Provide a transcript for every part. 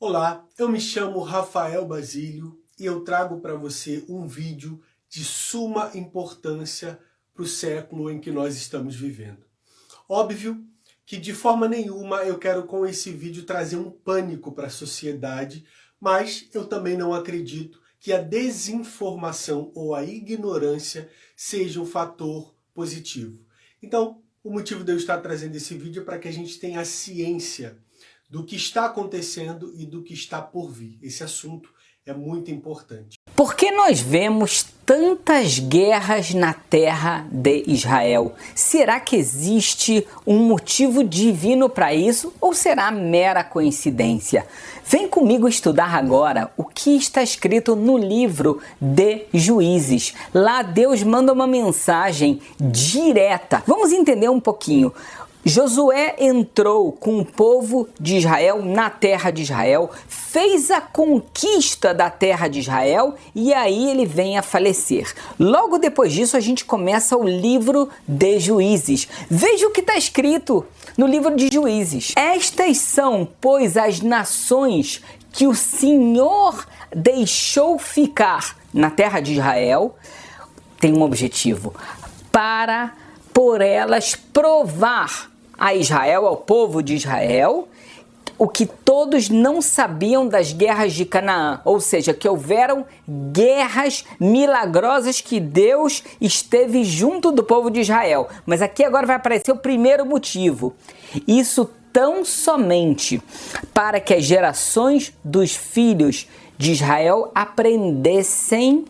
Olá, eu me chamo Rafael Basílio e eu trago para você um vídeo de suma importância para o século em que nós estamos vivendo. Óbvio que de forma nenhuma eu quero com esse vídeo trazer um pânico para a sociedade, mas eu também não acredito que a desinformação ou a ignorância seja um fator positivo. Então, o motivo de eu estar trazendo esse vídeo é para que a gente tenha a ciência do que está acontecendo e do que está por vir. Esse assunto é muito importante. Por que nós vemos tantas guerras na terra de Israel? Será que existe um motivo divino para isso ou será mera coincidência? Vem comigo estudar agora o que está escrito no livro de Juízes. Lá Deus manda uma mensagem direta. Vamos entender um pouquinho. Josué entrou com o povo de Israel na terra de Israel, fez a conquista da terra de Israel e aí ele vem a falecer. Logo depois disso a gente começa o livro de Juízes. Veja o que está escrito no livro de Juízes. Estas são, pois, as nações que o Senhor deixou ficar na terra de Israel, tem um objetivo, para por elas provar a Israel, ao povo de Israel, o que todos não sabiam das guerras de Canaã, ou seja, que houveram guerras milagrosas que Deus esteve junto do povo de Israel. Mas aqui agora vai aparecer o primeiro motivo. Isso tão somente para que as gerações dos filhos de Israel aprendessem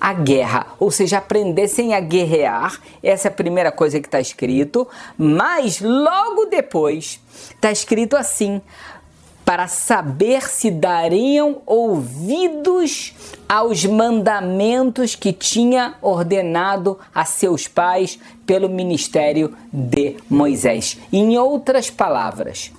a guerra, ou seja, aprendessem a guerrear. Essa é a primeira coisa que está escrito, mas logo depois está escrito assim: para saber se dariam ouvidos aos mandamentos que tinha ordenado a seus pais pelo ministério de Moisés. Em outras palavras,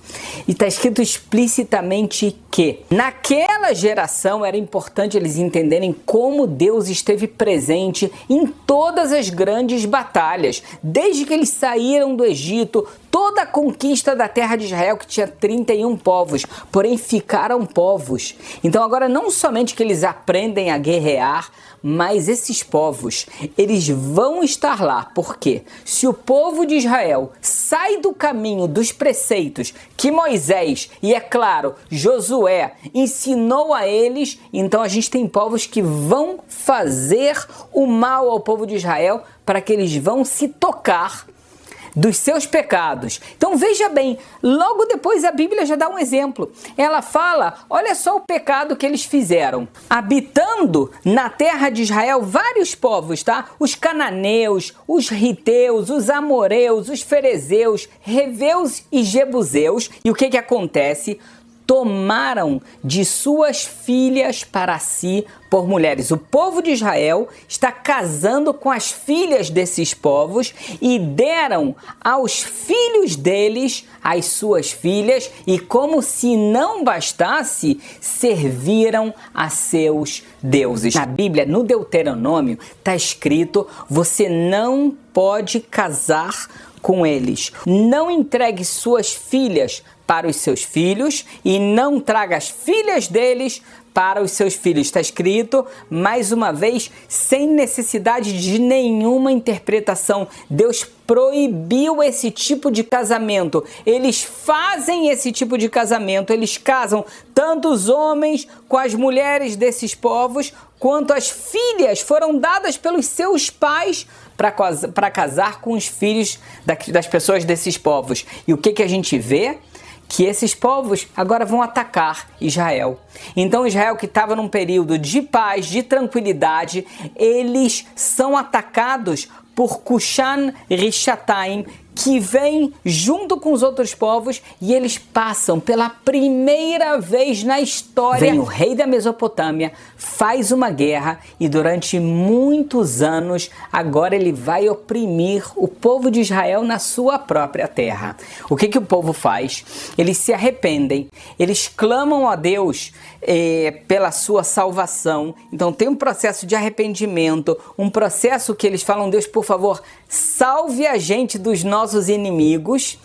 está escrito explicitamente que naquela geração era importante eles entenderem como Deus esteve presente em todas as grandes batalhas, desde que eles saíram do Egito, toda a conquista da terra de Israel, que tinha 31 povos, porém ficaram povos. Então agora não somente que eles aprendem a guerrear, mas esses povos, eles vão estar lá, porque se o povo de Israel sai do caminho dos preceitos que Moisés e, é claro, Josué ensinou a eles, então a gente tem povos que vão fazer o mal ao povo de Israel para que eles vão se tocar dos seus pecados. Então veja bem, logo depois a Bíblia já dá um exemplo. Ela fala, olha só o pecado que eles fizeram. Habitando na terra de Israel vários povos, tá? Os cananeus, os riteus, os amoreus, os ferezeus, reveus e jebuseus. E o que acontece? Tomaram de suas filhas para si por mulheres. O povo de Israel está casando com as filhas desses povos e deram aos filhos deles as suas filhas e, como se não bastasse, serviram a seus deuses. Na Bíblia, no Deuteronômio, está escrito: você não pode casar com eles. Não entregue suas filhas para os seus filhos e não traga as filhas deles para os seus filhos. Está escrito, mais uma vez, sem necessidade de nenhuma interpretação. Deus proibiu esse tipo de casamento. Eles fazem esse tipo de casamento. Eles casam tanto os homens com as mulheres desses povos, quanto as filhas foram dadas pelos seus pais para casar com os filhos das pessoas desses povos. E o que a gente vê? Que esses povos agora vão atacar Israel. Então Israel, que estava num período de paz, de tranquilidade, eles são atacados por Cushan-Rishathaim, que vem junto com os outros povos e eles passam pela primeira vez na história. Vem o rei da Mesopotâmia, faz uma guerra e durante muitos anos agora ele vai oprimir o povo de Israel na sua própria terra. O que o povo faz? Eles se arrependem, eles clamam a Deus pela sua salvação. Então tem um processo de arrependimento, um processo que eles falam: Deus, por favor, salve a gente dos nossos inimigos.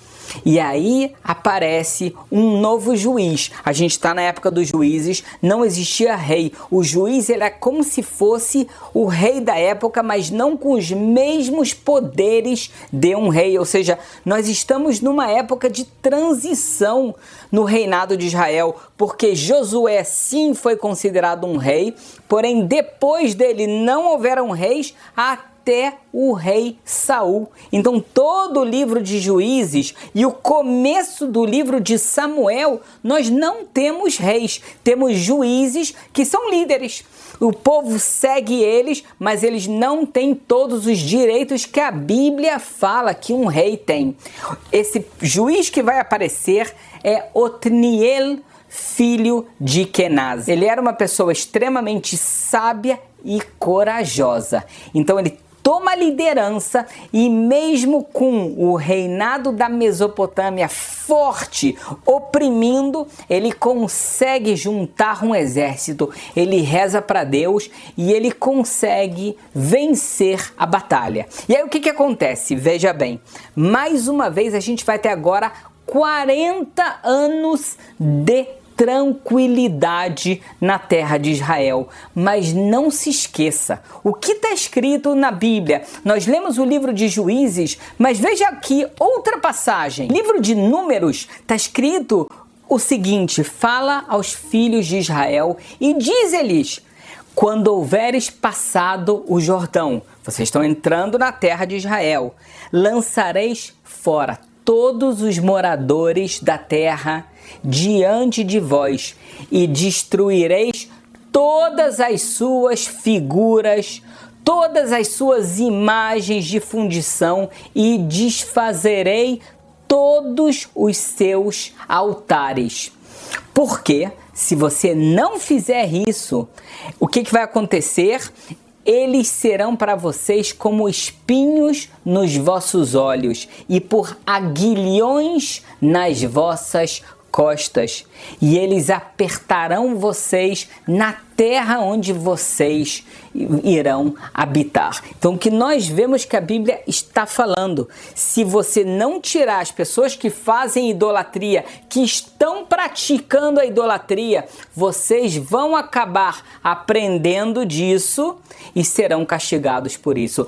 E aí aparece um novo juiz. A gente está na época dos juízes, não existia rei. O juiz era como se fosse o rei da época, mas não com os mesmos poderes de um rei. Ou seja, nós estamos numa época de transição no reinado de Israel, porque Josué sim foi considerado um rei, porém depois dele não houveram reis até o rei Saul. Então todo o livro de Juízes e o começo do livro de Samuel, nós não temos reis, temos juízes que são líderes. O povo segue eles, mas eles não têm todos os direitos que a Bíblia fala que um rei tem. Esse juiz que vai aparecer é Otniel, filho de Kenaz. Ele era uma pessoa extremamente sábia e corajosa. Então ele toma liderança e mesmo com o reinado da Mesopotâmia forte, oprimindo, ele consegue juntar um exército, ele reza para Deus e ele consegue vencer a batalha. E aí o que acontece? Veja bem, mais uma vez a gente vai ter agora 40 anos de tranquilidade na terra de Israel. Mas não se esqueça, o que está escrito na Bíblia? Nós lemos o livro de Juízes, mas veja aqui outra passagem. Livro de Números está escrito o seguinte: fala aos filhos de Israel e diz-lhes: quando houveres passado o Jordão, vocês estão entrando na terra de Israel, lançareis fora todos os moradores da terra diante de vós e destruireis todas as suas figuras, todas as suas imagens de fundição e desfazerei todos os seus altares. Porque se você não fizer isso, o que vai acontecer? Eles serão para vocês como espinhos nos vossos olhos e por aguilhões nas vossas costas, e eles apertarão vocês na terra onde vocês irão habitar. Então o que nós vemos que a Bíblia está falando, se você não tirar as pessoas que fazem idolatria, que estão praticando a idolatria, vocês vão acabar aprendendo disso e serão castigados por isso.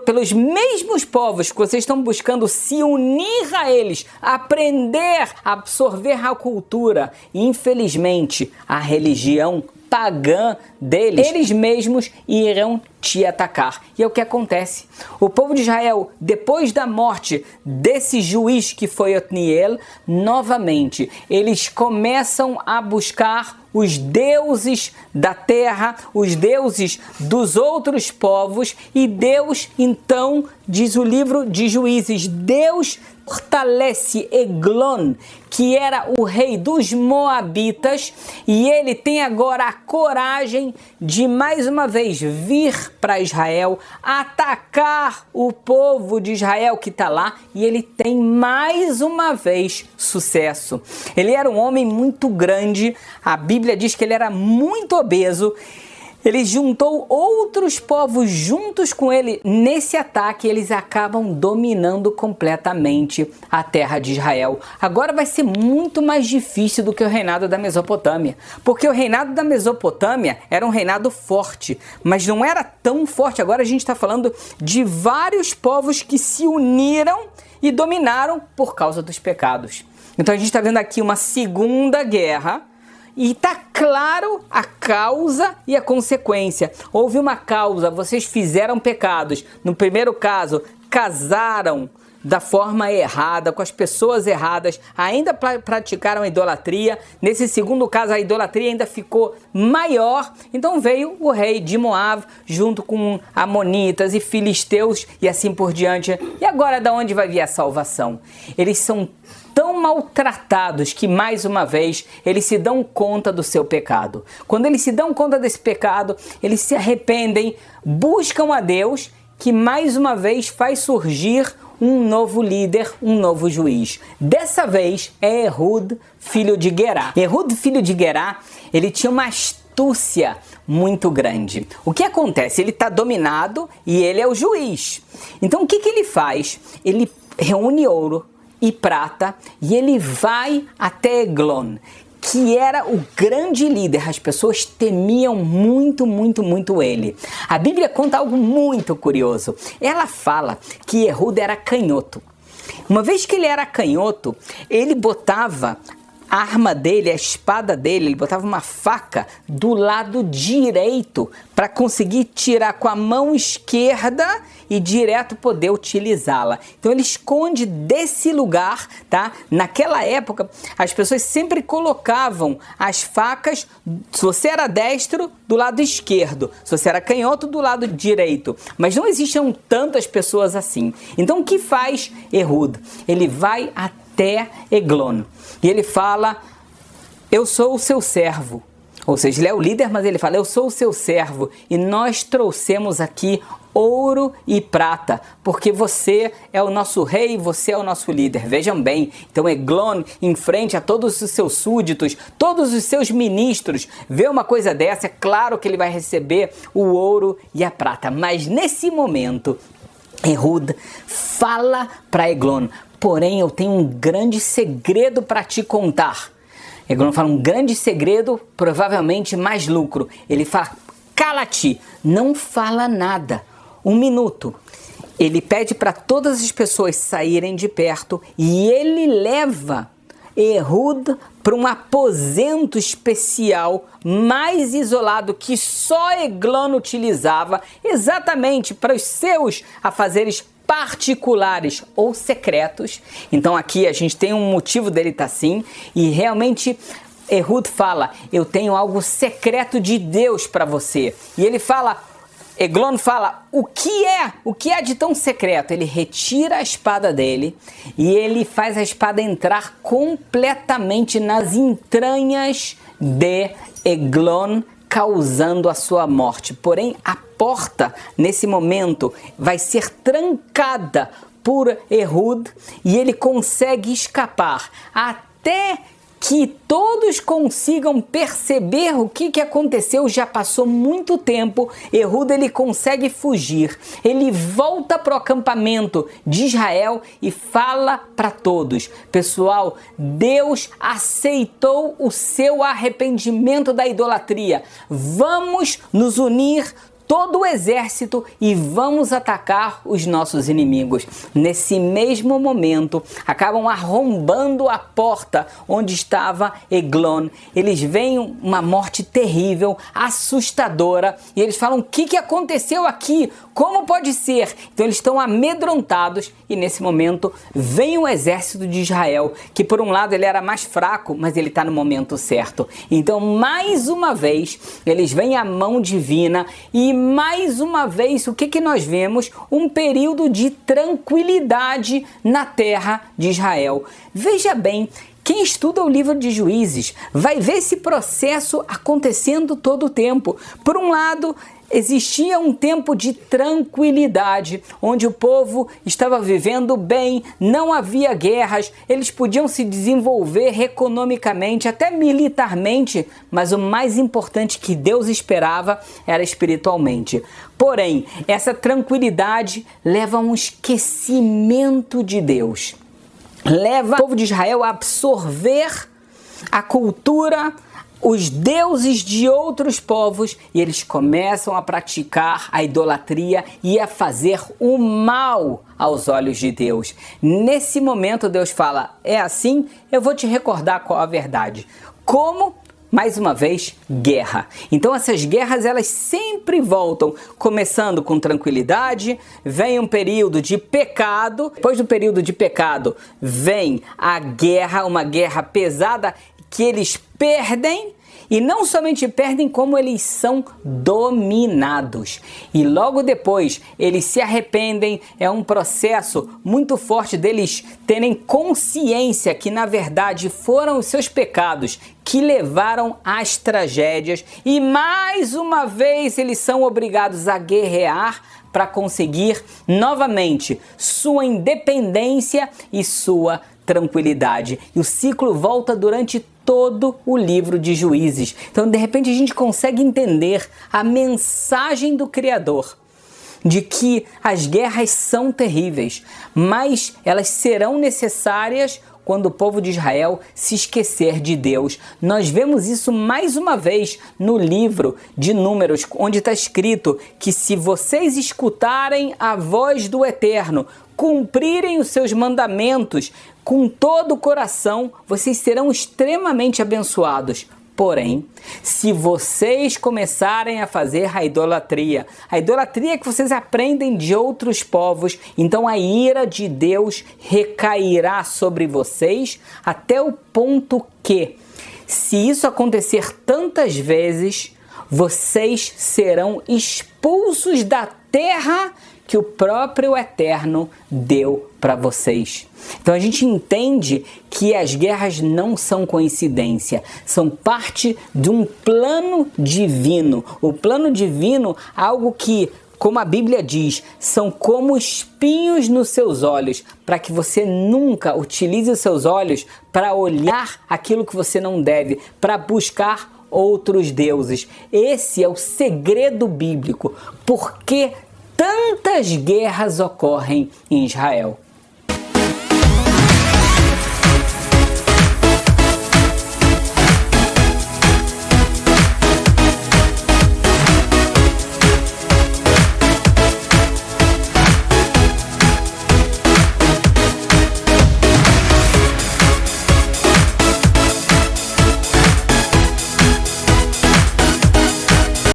Pelos mesmos povos que vocês estão buscando se unir a eles, aprender a absorver a cultura, e infelizmente a religião pagã deles, eles mesmos irão te atacar. E é o que acontece. O povo de Israel, depois da morte desse juiz que foi Otniel, novamente, eles começam a buscar os deuses da terra, os deuses dos outros povos, e Deus, então, diz o livro de Juízes, Deus fortalece Eglon, que era o rei dos Moabitas, e ele tem agora a coragem de mais uma vez vir para Israel, atacar o povo de Israel que está lá, e ele tem mais uma vez sucesso. Ele era um homem muito grande, a Bíblia diz que ele era muito obeso. Ele juntou outros povos juntos com ele. Nesse ataque, eles acabam dominando completamente a terra de Israel. Agora vai ser muito mais difícil do que o reinado da Mesopotâmia, porque o reinado da Mesopotâmia era um reinado forte, mas não era tão forte. Agora a gente está falando de vários povos que se uniram e dominaram por causa dos pecados. Então a gente está vendo aqui uma segunda guerra, e está claro a causa e a consequência. Houve uma causa, vocês fizeram pecados. No primeiro caso, casaram da forma errada, com as pessoas erradas, ainda praticaram a idolatria. Nesse segundo caso, a idolatria ainda ficou maior. Então veio o rei de Moab, junto com amonitas e filisteus e assim por diante. E agora, da onde vai vir a salvação? Eles são tão maltratados que, mais uma vez, eles se dão conta do seu pecado. Quando eles se dão conta desse pecado, eles se arrependem, buscam a Deus, que mais uma vez faz surgir um novo líder, um novo juiz. Dessa vez é Ehud, filho de Gerá. Ehud, filho de Gerá, ele tinha uma astúcia muito grande. O que acontece? Ele está dominado e ele é o juiz. Então o que ele faz? Ele reúne ouro, e prata, e ele vai até Eglon, que era o grande líder. As pessoas temiam muito, muito, muito ele. A Bíblia conta algo muito curioso. Ela fala que Ehud era canhoto. Uma vez que ele era canhoto, ele botava a arma dele, a espada dele, ele botava uma faca do lado direito para conseguir tirar com a mão esquerda e direto poder utilizá-la. Então ele esconde desse lugar, tá? Naquela época, as pessoas sempre colocavam as facas, se você era destro, do lado esquerdo, se você era canhoto, do lado direito. Mas não existiam tantas pessoas assim. Então o que faz Ehud? Ele vai até Eglon e ele fala: eu sou o seu servo. Ou seja, ele é o líder, mas ele fala: eu sou o seu servo e nós trouxemos aqui ouro e prata, porque você é o nosso rei, você é o nosso líder. Vejam bem, então Eglon, em frente a todos os seus súditos, todos os seus ministros, vê uma coisa dessa, é claro que ele vai receber o ouro e a prata. Mas nesse momento, Ehud fala para Eglon: porém eu tenho um grande segredo para te contar. Eglon fala: um grande segredo, provavelmente mais lucro. Ele fala: cala-te, não fala nada. 1 minuto. Ele pede para todas as pessoas saírem de perto e ele leva Ehud para um aposento especial mais isolado que só Eglon utilizava, exatamente para os seus afazeres particulares ou secretos. Então aqui a gente tem um motivo dele estar assim, e realmente Ehud fala: eu tenho algo secreto de Deus para você. E ele fala, Eglon fala: o que é de tão secreto? Ele retira a espada dele e ele faz a espada entrar completamente nas entranhas de Eglon, causando a sua morte. Porém, a porta, nesse momento, vai ser trancada por Ehud e ele consegue escapar até que todos consigam perceber o que aconteceu. Já passou muito tempo. Ehud, ele consegue fugir. Ele volta para o acampamento de Israel e fala para todos: pessoal, Deus aceitou o seu arrependimento da idolatria. Vamos nos unir, todo o exército, e vamos atacar os nossos inimigos. Nesse mesmo momento, acabam arrombando a porta onde estava Eglon. Eles veem uma morte terrível, assustadora, e eles falam: o que aconteceu aqui? Como pode ser? Então eles estão amedrontados, e nesse momento vem o exército de Israel, que por um lado ele era mais fraco, mas ele está no momento certo. Então mais uma vez eles veem a mão divina, e mais uma vez o que nós vemos? Um período de tranquilidade na terra de Israel. Veja bem, quem estuda o livro de Juízes vai ver esse processo acontecendo todo o tempo. Por um lado, existia um tempo de tranquilidade, onde o povo estava vivendo bem, não havia guerras, eles podiam se desenvolver economicamente, até militarmente, mas o mais importante que Deus esperava era espiritualmente. Porém, essa tranquilidade leva a um esquecimento de Deus. Leva o povo de Israel a absorver a cultura, os deuses de outros povos, e eles começam a praticar a idolatria e a fazer o mal aos olhos de Deus. Nesse momento Deus fala: é assim, eu vou te recordar qual a verdade. Como? Mais uma vez, guerra. Então essas guerras, elas sempre voltam, começando com tranquilidade, vem um período de pecado, depois do período de pecado vem a guerra, uma guerra pesada que eles perdem, e não somente perdem, como eles são dominados. E logo depois eles se arrependem. É um processo muito forte deles terem consciência que na verdade foram os seus pecados que levaram às tragédias, e mais uma vez eles são obrigados a guerrear para conseguir novamente sua independência e sua tranquilidade. E o ciclo volta durante todo o livro de Juízes. Então, de repente, a gente consegue entender a mensagem do Criador. de que as guerras são terríveis, mas elas serão necessárias quando o povo de Israel se esquecer de Deus. Nós vemos isso mais uma vez no livro de Números, onde está escrito que se vocês escutarem a voz do Eterno, cumprirem os seus mandamentos com todo o coração, vocês serão extremamente abençoados. Porém, se vocês começarem a fazer a idolatria que vocês aprendem de outros povos, então a ira de Deus recairá sobre vocês até o ponto que, se isso acontecer tantas vezes, vocês serão expulsos da terra que o próprio Eterno deu para vocês. Então a gente entende que as guerras não são coincidência, são parte de um plano divino. O plano divino, algo que, como a Bíblia diz, são como espinhos nos seus olhos, para que você nunca utilize os seus olhos para olhar aquilo que você não deve, para buscar outros deuses. Esse é o segredo bíblico. Por que tantas guerras ocorrem em Israel?